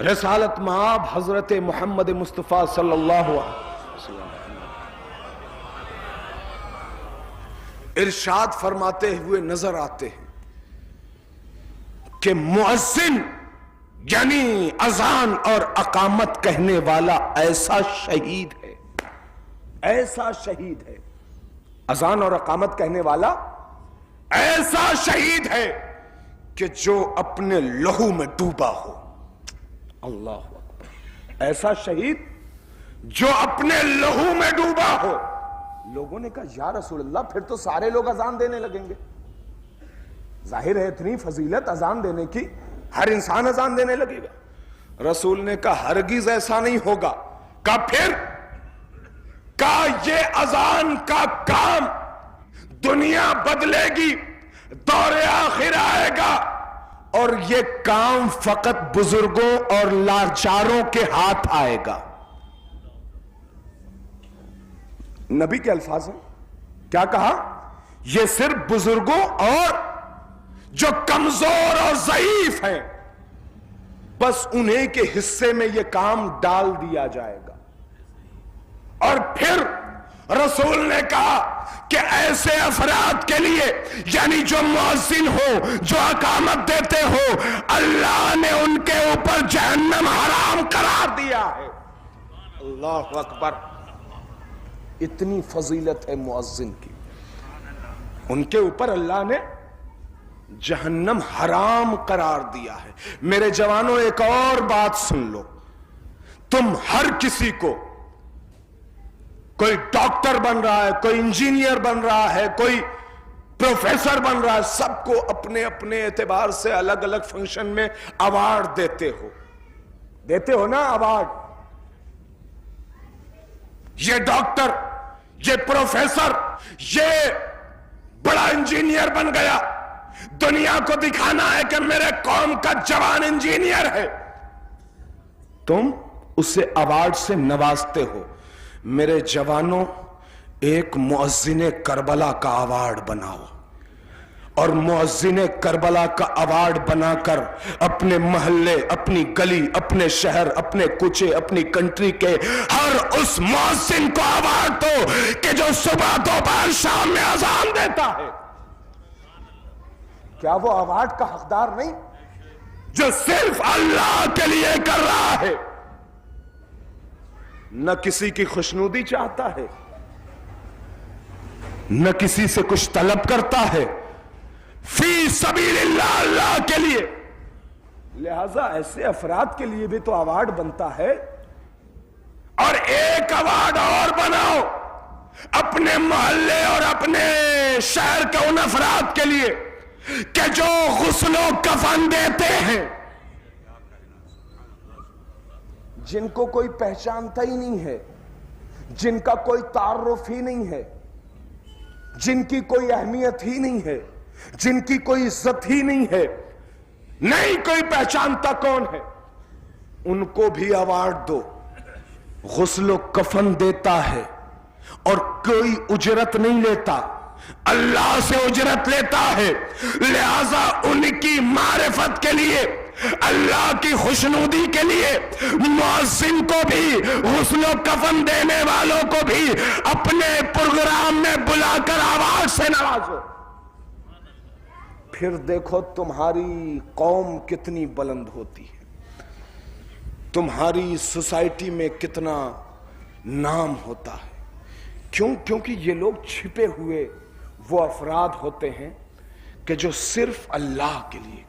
رسالت مآب حضرت محمد مصطفیٰ صلی اللہ علیہ وسلم ارشاد فرماتے ہوئے نظر آتے ہیں کہ مؤذن یعنی اذان اور اقامت کہنے والا ایسا شہید ہے، ایسا شہید ہے، اذان اور اقامت کہنے والا ایسا شہید ہے کہ جو اپنے لہو میں ڈوبا ہو۔ اللہ اکبر، ایسا شہید جو اپنے لہو میں ڈوبا ہو۔ لوگوں نے کہا یا رسول اللہ پھر تو سارے لوگ اذان دینے لگیں گے، ظاہر ہے اتنی فضیلت اذان دینے کی، ہر انسان اذان دینے لگے گا۔ رسول نے کہا ہرگز ایسا نہیں ہوگا۔ کہا پھر؟ کہا یہ اذان کا کام دنیا بدلے گی، دور آخر آئے گا، اور یہ کام فقط بزرگوں اور لاچاروں کے ہاتھ آئے گا۔ نبی کے الفاظ ہیں، کیا کہا؟ یہ صرف بزرگوں اور جو کمزور اور ضعیف ہیں بس انہیں کے حصے میں یہ کام ڈال دیا جائے گا۔ اور پھر رسول نے کہا کہ ایسے افراد کے لیے یعنی جو مؤذن ہو، جو اقامت دیتے ہو، اللہ نے ان کے اوپر جہنم حرام قرار دیا ہے۔ اللہ اکبر، اتنی فضیلت ہے مؤذن کی، ان کے اوپر اللہ نے جہنم حرام قرار دیا ہے۔ میرے جوانوں ایک اور بات سن لو، تم ہر کسی کو، کوئی ڈاکٹر بن رہا ہے، کوئی انجینئر بن رہا ہے، کوئی پروفیسر بن رہا ہے، سب کو اپنے اپنے اعتبار سے الگ الگ فنکشن میں ایوارڈ دیتے ہو نا ایوارڈ۔ یہ ڈاکٹر، یہ پروفیسر، یہ بڑا انجینئر بن گیا، دنیا کو دکھانا ہے کہ میرے قوم کا جوان انجینئر ہے، تم اسے ایوارڈ سے نوازتے ہو۔ میرے جوانوں، ایک مؤذن کربلا کا ایوارڈ بناؤ، اور مؤذن کربلا کا ایوارڈ بنا کر اپنے محلے، اپنی گلی، اپنے شہر، اپنے کوچے، اپنی کنٹری کے ہر اس مؤذن کو ایوارڈ دو کہ جو صبح دوپہر شام میں اذان دیتا ہے۔ کیا وہ ایوارڈ کا حقدار نہیں جو صرف اللہ کے لیے کر رہا ہے، نہ کسی کی خوشنودی چاہتا ہے، نہ کسی سے کچھ طلب کرتا ہے، فی سبیل اللہ، اللہ کے لیے؟ لہذا ایسے افراد کے لیے بھی تو ایوارڈ بنتا ہے۔ اور ایک ایوارڈ اور بناؤ اپنے محلے اور اپنے شہر کے ان افراد کے لیے کہ جو غسل و کفن دیتے ہیں، جن کو کوئی پہچانتا ہی نہیں ہے، جن کا کوئی تعارف ہی نہیں ہے، جن کی کوئی اہمیت ہی نہیں ہے، جن کی کوئی عزت ہی نہیں ہے، نہیں کوئی پہچانتا کون ہے، ان کو بھی ایوارڈ دو۔ غسل و کفن دیتا ہے اور کوئی اجرت نہیں لیتا، اللہ سے اجرت لیتا ہے، لہذا ان کی معرفت کے لیے، اللہ کی خوشنودی کے لیے مؤذن کو بھی، غسل و کفن دینے والوں کو بھی اپنے پروگرام میں بلا کر آواز سے نوازو۔ پھر دیکھو تمہاری قوم کتنی بلند ہوتی ہے، تمہاری سوسائٹی میں کتنا نام ہوتا ہے۔ کیوں؟ کیونکہ یہ لوگ چھپے ہوئے وہ افراد ہوتے ہیں کہ جو صرف اللہ کے لیے